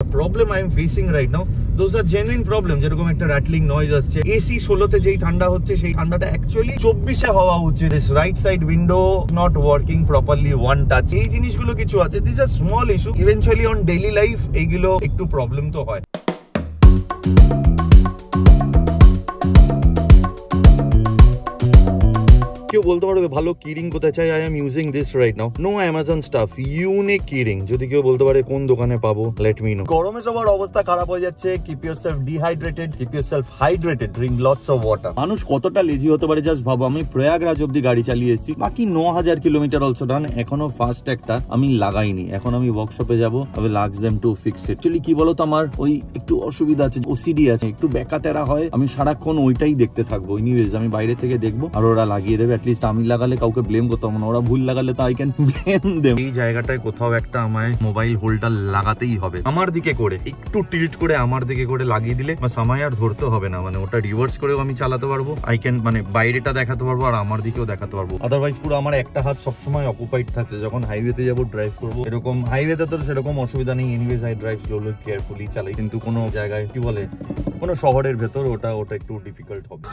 Problem I am facing right now, those are genuine problems. যেরকম একটা rattling noise আসছে, AC 16 তে যেই ঠান্ডা হচ্ছে সেই ঠান্ডাটা অ্যাকচুয়ালি 24 এ হওয়া উচিত। This right side window not working properly, one touch, এই জিনিসগুলো কিছু আছে। These are small issue, eventually on daily life এইগুলো একটু প্রবলেম তো হয়। কেউ বলতে পারবে ভালো কিরিং কোথায় চাই? I am using this right now. No Amazon stuff, unique কিরিং। যদি কেউ বলতে পারে কোন দোকানে পাবো, let me know. গরমে সবার অবস্থা খারাপ হয়ে যাচ্ছে। Keep yourself dehydrated, keep yourself hydrated, drink lots of water. মানুষ কতটা লেজি হতে পারে জাস্ট ভাবো। আমি প্রয়াগরাজ অব্দি গাড়ি চালিয়ে এসেছি, বাকি 9000 কিলোমিটার অলসো ডান। এখনো ফার্স্ট একটা আমি লাগাইনি। এখন আমি ওয়ার্কশপে যাবো, I lacks them to fix it. Actually কি বলতো, আমার ওই একটু অসুবিধা আছে, ওসিডি আছে, একটু বেকা তেরা হয়। আমি সারাক্ষণ ওইটাই দেখতে থাকবো। এনিওয়েজ আমি বাইরে থেকে দেখবো আর ওরা লাগিয়ে দেবে। অ্যাটলিস্ট আমি লাগালে কাউকে ব্লেম করতাম না, ওরা ভুল লাগালে তো আই ক্যান ব্লেম দেম। এই জায়গাটায় কোথাও একটা আমায় মোবাইল হোল্ডার লাগাতেই হবে, আমার দিকে করে একটু টিল্ট করে আমার দিকে করে লাগিয়ে দিলে বা আমায় আর ধরতে হবে না। মানে ওটা রিভার্স করেও আমি চালাতে পারবো, আই ক্যান মানে বাইরেটা দেখাতে পারবো আর আমার দিকেও দেখাতে পারবো। আদারওয়াইজ পুরো আমার একটা হাত সবসময় অকুপাইড থাকছে। যখন হাইওয়েতে যাবো, ড্রাইভ করবো, এরকম হাইওয়েতে তো সেরকম অসুবিধা নেই। Anyways I drive slowly, carefully চালাই। কিন্তু কোনো জায়গায় কি বলে, কোনো শহরের ভেতর ওটা একটু ডিফিকাল্ট হবে।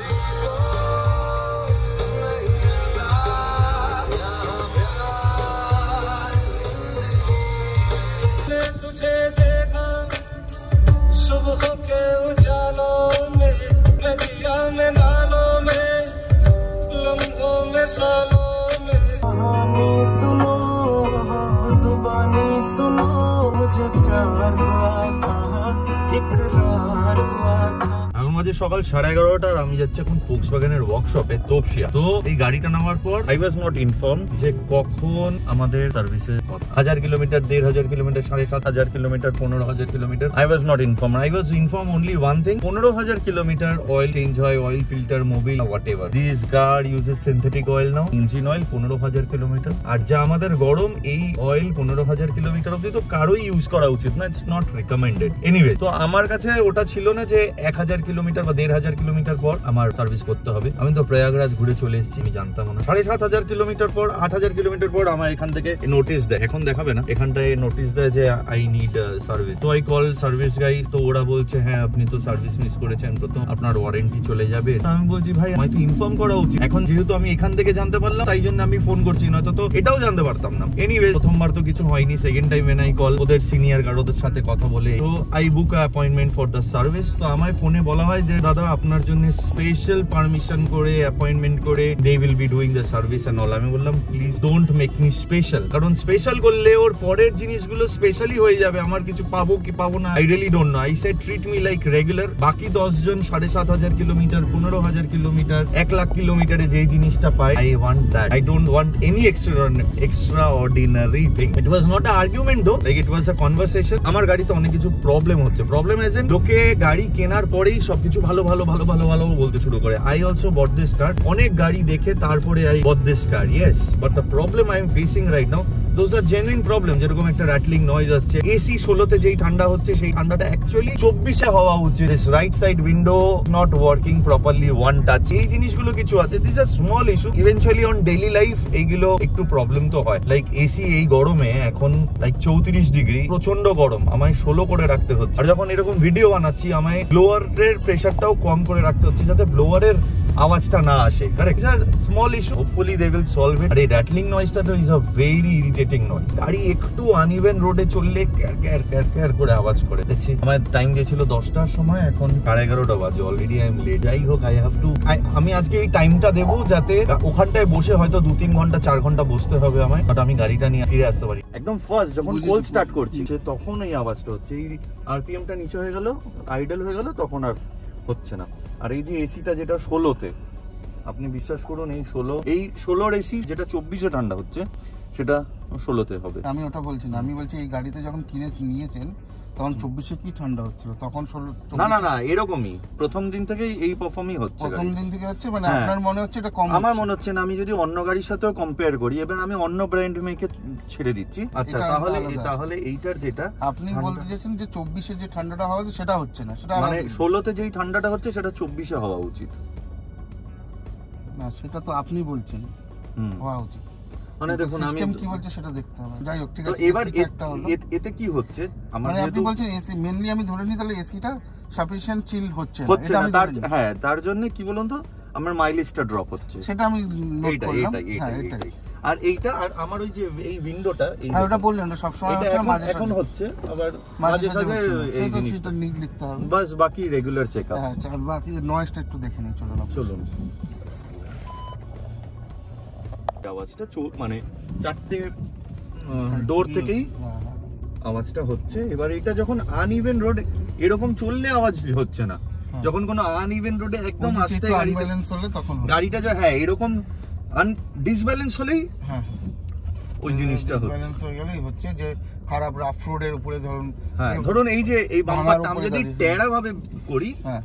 तुझे देखा सुबह के उजालों में, नदियों में, नालों में, लम्हों में, सालों में। कहानी सुनो, जुबानी सुनो, मुझे प्यार हुआ था, इकरार हुआ था। মাঝে সকাল 11:30 আর আমি যাচ্ছি এখন ফোক্সওয়াগনের ওয়ার্কশপে তপসিয়া। তো এই গাড়িটা নামার পর আই ওয়াজ নট ইনফর্ম যে কখন আমাদের সার্ভিসে 1000 kilometre, 1500 kilometre, 7500 kilometre, 15000 kilometre. I was not inform. I was inform only one thing, 15000 kilometre oil change হয়, oil filter, Mobil, whatever. This car uses synthetic oil now, engine oil 15000 kilometre. আর যা আমাদের গরম, এই oil 15000 kilometre অব্দি তো কারোই use করা উচিত না, ইটস নট রিকমেন্ডেড। এনিওয়ে, তো আমার কাছে ওটা ছিল না যে 1000 কিলোমিটার বা 1500 কিলোমিটার পর আমার সার্ভিস করতে হবে। আমি তো প্রয়াগরাজ ঘুরে চলে এসেছি, আমি জানতাম না। 7500 কিলোমিটার পর, 8000 কিলোমিটার পর আমার এখান থেকে নোটিশ দেয়। এখন দেখাবে না, এখানটায় নোটিশ দেয় যে আই নিড সার্ভিস। তো আই কল সার্ভিস গাই, তো ওরা বলছে হ্যাঁ আপনি তো সার্ভিস মিস করেছেন, প্রথম আপনার ওয়ারেন্টি চলে যাবে। আমি বলছি ভাই আমায় তো ইনফর্ম করা উচিত। এখন যেহেতু আমি এখান থেকে জানতে পারলাম তাই জন্য আমি ফোন করছি, নয়তো তো এটাও জানতে পারতাম না। এনিওয়ে, প্রথমবার তো কিছু হয়নি। Second time N I call, ওদের সিনিয়র গার্ড ওদের সাথে কথা বলে তো I book appointment for the service. তো আমায় ফোনে বলা হয় যে দাদা আপনার জন্য স্পেশাল পারমিশন করে অ্যাপয়েন্টমেন্ট করে they will be doing the service and all. আমি বললাম please don't make me special, কারণ স্পেশাল করলে ওর পরের জিনিসগুলো স্পেশালি হয়ে যাবে। আমার কিছু পাবো কি পাবো না I really don't know. I said treat me like regular. বাকি 10 জন 7500 কিলোমিটার, 15000 কিলোমিটার, 1 লাখ কিলোমিটারে যে জিনিসটা পাই, I want that. I don't want any extraordinary thing. It was not a argument though, like it was a conversation. আমার গাড়িতে অনেক কিছু problem হচ্ছে। প্রবলেম এজ ইন লোকে গাড়ি কেনার পরেই সবকিছু ভালো ভালো ভালো ভালো ভালো বলতে শুরু করে। I also bought this car, অনেক গাড়ি দেখে তারপরে I bought this car, yes, but the problem I am facing right now, those are genuine problems. যেরকম একটা rattling noise আসছে, AC 16 তে যেই ঠান্ডা হচ্ছে সেই ঠান্ডাটা অ্যাকচুয়ালি 24 এ হওয়া উচিত। This right side window not working properly, one touch, এই জিনিসগুলো কিছু আছে। These are small issue, eventually on daily life এইগুলো একটু প্রবলেম তো হয়। লাইক AC এই গরমে এখন লাইক 34 ডিগ্রি, প্রচন্ড গরম, আমায় 16 করে রাখতে হচ্ছে। আর যখন এরকম ভিডিও বানাচ্ছি আমায় ব্লোয়ারের প্রেসারটাও কম করে রাখতে হচ্ছে যাতে ব্লোয়ারের আওয়াজটা না আসে। Correct, sir small issue, hopefully they will solve it. আর এই র্যাটলিং নয়েজটা তো is a very irritating noise. গাড়ি একটু আনইভেন রোডে চললে ক্যার ক্যার ক্যার ক্যার করে আওয়াজ করে। দেখছি আমার টাইম দিয়েছিল 10টার সময়, এখন 11:30 বাজে, অলরেডি আই এম লেট। যাই হোক, আই হ্যাভ টু, আমি আজকে এই টাইমটা দেবো যাতে ওখানটায় বসে হয়তো 2-3 ঘন্টা 4 ঘন্টা বসতে হবে আমায়, বাট আমি গাড়িটা নিয়ে ফিরে আসতে পারি। একদম ফার্স্ট যখন কোল স্টার্ট করছি তখন এই আওয়াজটা হচ্ছে। এই আরপিএমটা নিচে হয়ে গেল, আইডল হয়ে গেল, তখন আর হচ্ছে না। আর এই যে এসিটা যেটা 16তে, আপনি বিশ্বাস করুন এই 16 এসি যেটা 24-এ ঠান্ডা হচ্ছে সেটা 16তে হবে। আমি ওটা বলছি না, আমি বলছি এই গাড়িতে যখন কিনে নিয়েছেন তখন 24-এ কি ঠান্ডা হচ্ছিল, তখন 16। না না না, এরকমই প্রথম দিন থেকেই এই পারফর্মই হচ্ছে। প্রথম দিন থেকে হচ্ছে, মানে আপনার মনে হচ্ছে এটা কম? আমার মনে হচ্ছে না। আমি যদি অন্য গাড়ির সাথেও কম্পেয়ার করি, এবার আমি অন্য ব্র্যান্ড মেকে ছেড়ে দিচ্ছি। আচ্ছা, তাহলে এইটার যেটা আপনি বলতে চাইছেন যে 24-এ যে ঠান্ডাটা হওয়া সেটা হচ্ছে না, সেটা মানে 16তে যেই ঠান্ডাটা হচ্ছে সেটা 24-এ হওয়া উচিত। না, সেটা তো আপনি বলছেন হওয়া উচিত। মানে দেখুন আমি সিস্টেম কি বলছে সেটা দেখতে হবে। যাই হোক, ঠিক তো আছে। এবার AC টা একটা হলো। এতে কি হচ্ছে আমার মানে আপনি যেহেতু বলছেন এসি মেইনলি, আমি ধরে নিই তাহলে এসিটা সাফিসিয়েন্ট চিল হচ্ছে না, হচ্ছে এটা না, আমি তার ধরে নিই। হ্যাঁ তার জন্য কি বলুন তো আমার মাইলেজটা ড্রপ হচ্ছে। সেটা আমি নোট এইটা করলাম। এইটা হ্যাঁ, এইটা এটাই। আর এইটা আর আমার ওই যে এই উইন্ডোটা এই হ্যাঁ, ওটা বললেন না, সবসময় এটা হচ্ছে না, এখন মাঝে এখন সাঝে হচ্ছে আবার মাঝে মাঝে সাঝে সাঝে হচ্ছে না। এই সেটা জিনিসটা লিখতে হবে। বাস, বাকি রেগুলার চেকআপ। হ্যাঁ, আর বাকি নয়েজটা একটু দেখে নিই, চলুন চলুন। আওয়াজটা মানে চারটে ডোর থেকেই হ্যাঁ, হ্যাঁ। আওয়াজটা হচ্ছে। এবার এটা যখন আনইভেন রোড এরকম চললে আওয়াজ হচ্ছে না, যখন কোনো আনইভেন রোডে একদম ওই যে আস্তে একটু গাড়িটা unbalance হলে তখন হবে। গাড়িটা হ্যাঁ এরকম ডিসব্যালেন্স হলেই হ্যাঁ, ওই জিনিসটা হচ্ছে। ব্যালেন্স হয়ে গেলেই হচ্ছে যে খারাপ রাফ রোডের উপরে ধরুন, হ্যাঁ ধরুন এই যে এই বাম্পারটা আমি উপরে যদি দাঁড়িয়ে টেরা ভাবে করি, হ্যাঁ,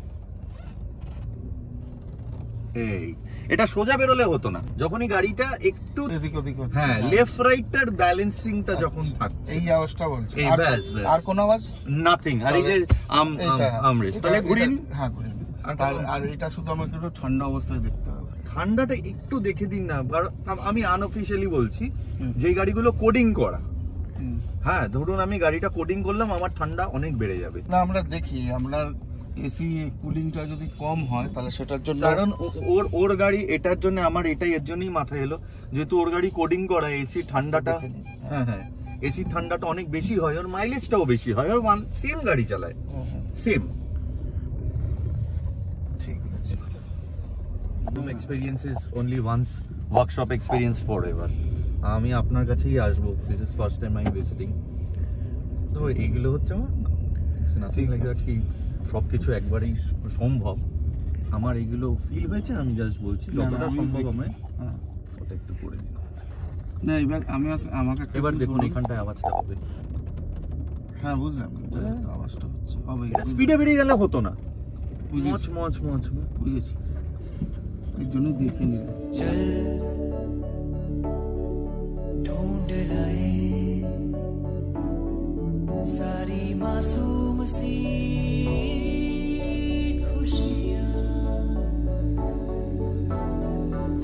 এই এটা সোজা বেরোলে হতো না, যখনই গাড়িটা একটু এদিক ওদিক হচ্ছে। হ্যাঁ লেফট রাইটটার ব্যালেন্সিংটা যখন থাকছে এই আওয়াজটা বলছে। এই ব্যাস, ব্যাস। আর কোন আওয়াজ? নাথিং। আর এই যে এইটা, আমরেস্ট এটা- তাহলে ঘুরিয়ে এটা- নিন। হ্যাঁ, ঘুরিয়ে নিন। আর আর এটা শুধু আমাকে একটু ঠান্ডা অবস্থায় দেখতে হবে। ঠান্ডাটা একটু দেখে দিন না, আমি আনঅফিশিয়ালি বলছি হুম। যে গাড়িগুলো কোডিং করা, হুম। হ্যাঁ ধরুন আমি গাড়িটা কোডিং করলাম, আমার ঠান্ডা অনেক বেড়ে যাবে। না, আমরা দেখি আপনার এসি কুলিংটা যদি কম হয় তাহলে সেটার জন্য, কারণ ওর গাড়ি এটার জন্য আমার এটাই এর জন্যই মাথায় এলো, যেহেতু ওর গাড়ি কোডিং করা, এসি ঠান্ডাটা দেখে নিই। হ্যাঁ হ্যাঁ এসি ঠান্ডাটা অনেক বেশি হয়, ওর মাইলেজটাও বেশি হয়, ওর সেম গাড়ি চালায় হুম, হুম, সেম। ঠিক আছে। Experience is only once, workshop experience forever. আমি আপনার কাছেই আসবো, this is first time I am visiting. তো এইগুলো হচ্ছে আমার নাথিং লাইক দ্যাট কি সবকিছু একবারেই সম্ভব, আমার এইগুলো ফিল হয়েছে, আমি জাস্ট বলছি না, না, যতটা আমি সম্ভব দেখি। আমি হ্যাঁ। ওটা একটু করে দিন। না, এবার আমাকে একটা এবার জিনিস দেখুন বলুন। এখানটায় আওয়াজটা হবে, হ্যাঁ, বুঝলাম, হ্যাঁ। আওয়াজটা হচ্ছে হবে। এটা স্পিডে বেরিয়ে গেলে হতো না, বুঝেছি, মচ মচ মচ মচ। বুঝেছি, এর জন্য দেখে নিলাম। चल ढूंढ लाए सारी मासूम सी खुशियां,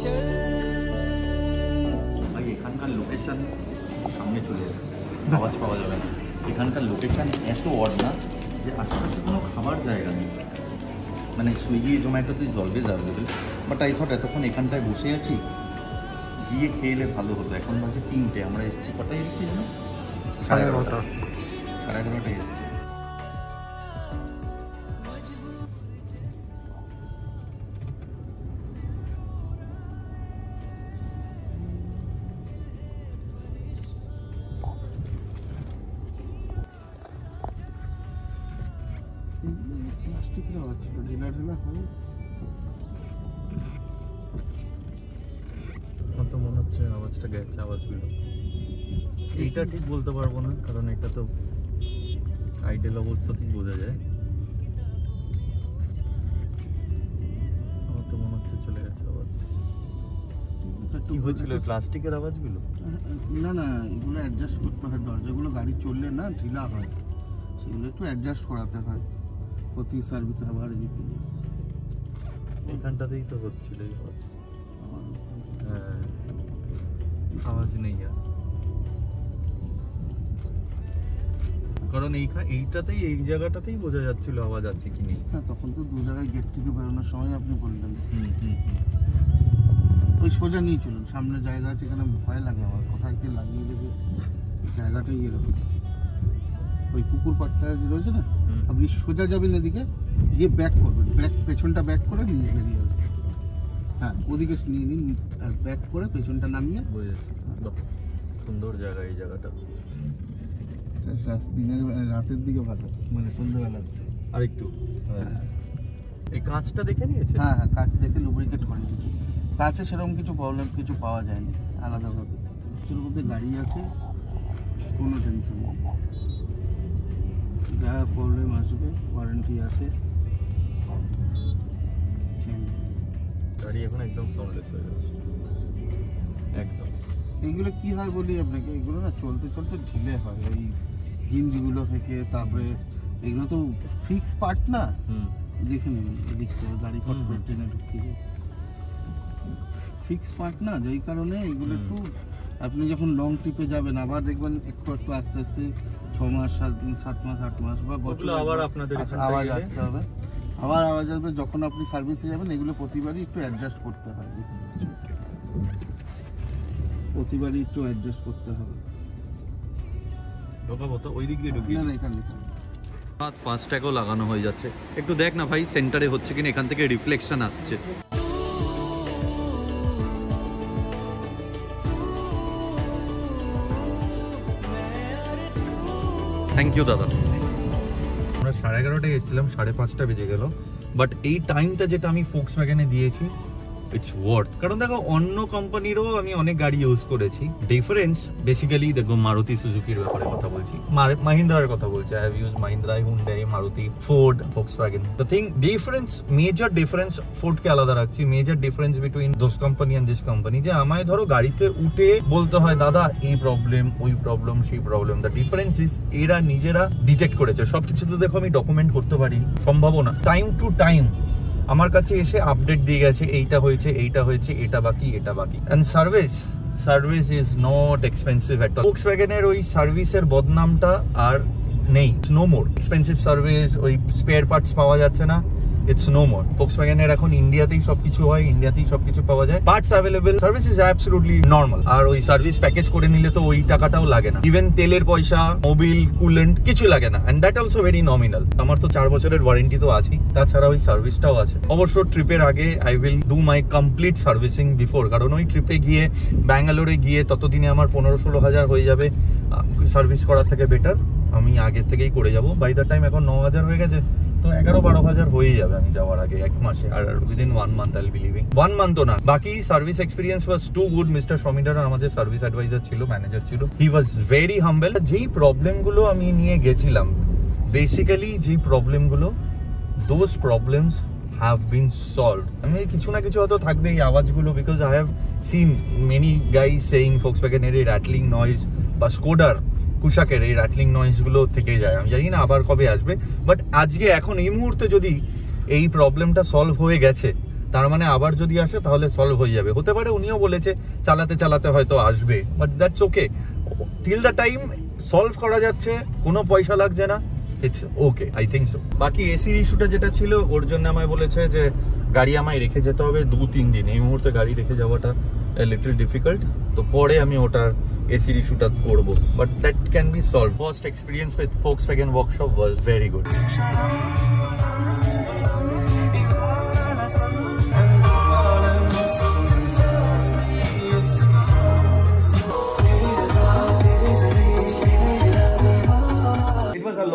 चल ভাই এখানকার লোকেশন সামনে চলে যাবে, আওয়াজ পাওয়া যাবে না। এখানকার লোকেশন এত অড না যে আশেপাশে কোনো খাবার জায়গা নেই, মানে সুইগি জোম্যাটোতে is always available, but I thought এতক্ষণ এখানটায় বসে আছি, গিয়ে খেয়ে এলে ভালো হতো। এখন বাজে 3টে, আমরা এসেছি কটায় এসেছি না 11:30, 11:30টায় এসেছি। প্লাস্টিকের আওয়াজ ছিল, ঢিলা ঢিলা হয়। আমার তো মনে হচ্ছে আওয়াজটা গেছে, আওয়াজগুলো এইটা ঠিক বলতে পারবো না, কারণ এটা তো আইডেল অবস্থাতেই বোঝা যায়। আমার তো মনে হচ্ছে চলে গেছে আওয়াজ। কি হয়েছিল প্লাস্টিকের আওয়াজগুলো? না না, এগুলো অ্যাডজাস্ট করতে হয়, দরজাগুলো গাড়ি চললে না ঢিলা হয়, সেগুলো একটু অ্যাডজাস্ট করাতে হয় প্রতি সার্ভিস। আবার এদিকে এখানটাতেই তো হচ্ছিল এই আওয়াজ। হ্যাঁ আওয়াজ নেই আর, কারণ এইটাতেই এই জায়গাটাতেই বোঝা যাচ্ছিল আওয়াজ আছে কি নেই। হ্যাঁ, তখন তো দু জায়গায় গেট থেকে বেরোনোর সময় আপনি বললেন। হুম হুম হুম। ওই সোজা নিয়ে চলুন, সামনে জায়গা আছে, এখানে ভয় লাগে আমার, কোথায় কি লাগিয়ে দেবে জায়গাটাই এরকম। ওই পুকুর পাড়টা যে রয়েছে না, হুম। আপনি সোজা যাবেন এদিকে, গিয়ে ব্যাক করবেন, পেছনটা ব্যাক করে নিয়ে বেরিয়ে যাবেন। হ্যাঁ, ওদিকে নিয়ে নিন, আর ব্যাক করে পেছনটা নামিয়ে। বুঝেছি, বাহ, সুন্দর জায়গা এই জায়গাটা। রাতের দিকে ভালো, মানে সন্ধ্যাবেলা। আর একটু এই কাঁচটা দেখে নিয়েছে। হ্যাঁ হ্যাঁ, কাঁচ দেখে লুব্রিকেট করে দিচ্ছি। কাছে সেরকম কিছু প্রবলেম কিছু পাওয়া যায়নি আলাদাভাবে। কিছুর মধ্যে গাড়ি আছে, কোনো টেনশন নেই, যা প্রবলেম আসবে ওয়ারেন্টি আছে। গাড়ি এখন একদম সাউন্ডলেস হয়ে গেছে একদম। এইগুলো কি হয় বলি আপনাকে, এগুলো না চলতে চলতে ঢিলে হয়, ওই জিনগুলো থেকে। তারপরে এগুলো তো ফিক্স পার্ট না, হুম দেখে নিন এদিক থেকে গাড়ি হুম, হুম। ট্রেনে ঢুকিয়ে ফিক্স পার্ট না, যেই কারণে এগুলো হুম। একটু আপনি যখন লং ট্রিপে যাবেন আবার দেখবেন একটু একটু আস্তে আস্তে 6 মাস 7 মাস 8 মাস বা বছর আবার আপনাদের আওয়াজ আসতে হবে, আবার আওয়াজ আসবে। যখন আপনি সার্ভিসে যাবেন এগুলো প্রতিবারই একটু অ্যাডজাস্ট করতে হয়, প্রতিবারই একটু অ্যাডজাস্ট করতে হবে। ঢোকাবো তো ওই দিক দিয়ে ঢুকি না এখানে 5 টাকাও লাগানো হয়ে যাচ্ছে। একটু দেখ না ভাই সেন্টারে হচ্ছে কিনা, এখান থেকে রিফ্লেকশন আসছে। থ্যাংক ইউ দাদা। আমরা 11:30টায় এসেছিলাম, 5:30 বেজে গেল, বাট এই টাইমটা যেটা আমি ফোক্সওয়াগনে দিয়েছি ইটস ওয়ার্থ। কারণ দেখো অন্য কোম্পানিরও আমি অনেক গাড়ি ইউজ করেছি, ডিফারেন্স বেসিক্যালি দেখো মারুতি সুজুকির ব্যাপারে কথা বলছি, মাহিন্দ্রার কথা বলছি। I have use Mahindra, Hyundai, Maruti, Ford, Volkswagen. The thing difference, major difference, ফোর্ডকে আলাদা রাখছি, major difference between those company and this company, যে আমায় ধরো গাড়িতে উঠে বলতে হয় দাদা এই প্রবলেম, ওই প্রবলেম, সেই প্রবলেম। দ্য ডিফারেন্স ইজ এরা নিজেরা ডিটেক্ট করেছে সবকিছু। তো দেখো আমি ডকুমেন্ট করতে পারি, সম্ভব না। টাইম টু টাইম আমার কাছে এসে আপডেট দিয়ে গেছে, এইটা হয়েছে, এইটা হয়েছে, এটা বাকি, এটা বাকি। And service is not expensive at all. ফোক্সওয়াগনের ওই সার্ভিসের বদনামটা আর নেই, নো মোর এক্সপেন্সিভ সার্ভিস, ওই স্পেয়ার পার্টস পাওয়া যাচ্ছে না, ইটস নো মোর। ফোক্সওয়াগনের এখন ইন্ডিয়াতেই সবকিছু হয়, ইন্ডিয়াতেই সবকিছু পাওয়া যায়, parts available, service is absolutely normal. আর ওই সার্ভিস প্যাকেজ করে নিলে তো ওই টাকাটাও লাগে না, ইভেন তেলের পয়সা, মোবিল, কুলেন্ট কিছু লাগে না, and that also very nominal. আমার তো 4 বছরের ওয়ারেন্টি তো আছেই, তাছাড়া ওই সার্ভিসটাও আছে। অবশ্য ট্রিপের আগে I will do my complete servicing before, কারণ ওই ট্রিপে গিয়ে ব্যাঙ্গালোরে গিয়ে ততদিনে আমার 15-16 হাজার হয়ে যাবে, সার্ভিস করার থেকে বেটার আমি আগে থেকেই করে যাব। বাই দ্য টাইম এখন 9,000 হয়ে গেছে, তো 11-12 হাজার হয়ে যাবে আমি যাওয়ার আগে 1 মাসে। আর within 1 month I will be living. 1 month না, বাকি service experience was too good. Mister Samidar আমাদের সার্ভিস অ্যাডভাইজার ছিল, ম্যানেজার ছিল, হি ওয়াজ ভেরি হাম্বল। যেই প্রবলেমগুলো আমি নিয়ে গেছিলাম, বেসিক্যালি যেই প্রবলেমগুলো, those problems have been solved. আমি কিছু না কিছু হয়তো থাকবে এই আওয়াজগুলো, because I have seen many guys saying ফোক্সওয়াগনের এই র্যাটলিং নয়েজ বা স্কোডার কুশাকের এই র্যাটলিং নয়েজ গুলো থেকে যায়। আমি জানি না আবার কবে আসবে, বাট আজকে এখন এই মুহূর্তে যদি এই প্রবলেমটা সলভ হয়ে গেছে, তার মানে আবার যদি আসে তাহলে সলভ হয়ে যাবে। হতে পারে উনিও বলেছে চালাতে চালাতে হয়তো আসবে, but that's okay. Till the time solve করা যাচ্ছে, কোনো পয়সা লাগছে না, it's okay, I think so. বাকি এসির ইস্যুটা যেটা ছিল, ওর জন্য আমায় বলেছে যে গাড়ি আমায় রেখে যেতে হবে 2-3 দিন। এই মুহূর্তে গাড়ি রেখে যাওয়াটা লিটল ডিফিকাল্ট, তো পরে আমি ওটার এসির ইস্যুটা করবো, but that can be solve. First experience with Volkswagen workshop was very good.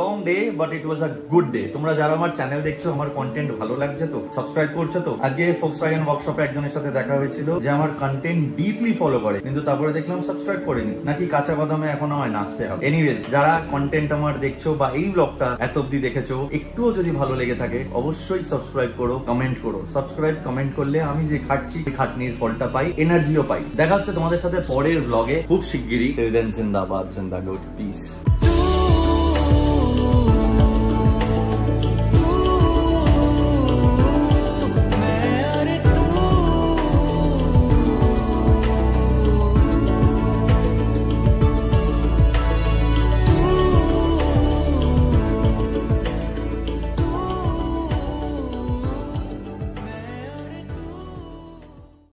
Long day but it was a good day. তোমরা যারা আমার চ্যানেল দেখছো, আমার কন্টেন্ট ভালো লাগছে তো, সাবস্ক্রাইব করছো তো। আজকে ফোক্সওয়াগন ওয়ার্কশপে একজনের সাথে দেখা হয়েছিল যে আমার কন্টেন্ট ডিপলি ফলো করে, কিন্তু তারপরে দেখলাম সাবস্ক্রাইব করেনি, নাকি কাঁচা বাদামে এখন আমায় নাচতে হবে। এনিওয়েজ, যারা কন্টেন্ট আমার দেখছো বা এই ব্লগটা এত অব্দি দেখেছো, একটুও যদি ভালো লেগে থাকে অবশ্যই সাবস্ক্রাইব করো, কমেন্ট করো। সাবস্ক্রাইব কমেন্ট করলে আমি যে খাটছি সেই খাটনির ফলটা পাই, এনার্জিও পাই। দেখা হচ্ছে তোমাদের সাথে পরের ব্লগে খুব শিগগিরই। জিন্দাবাদ, জিন্দাবাদ, পিস।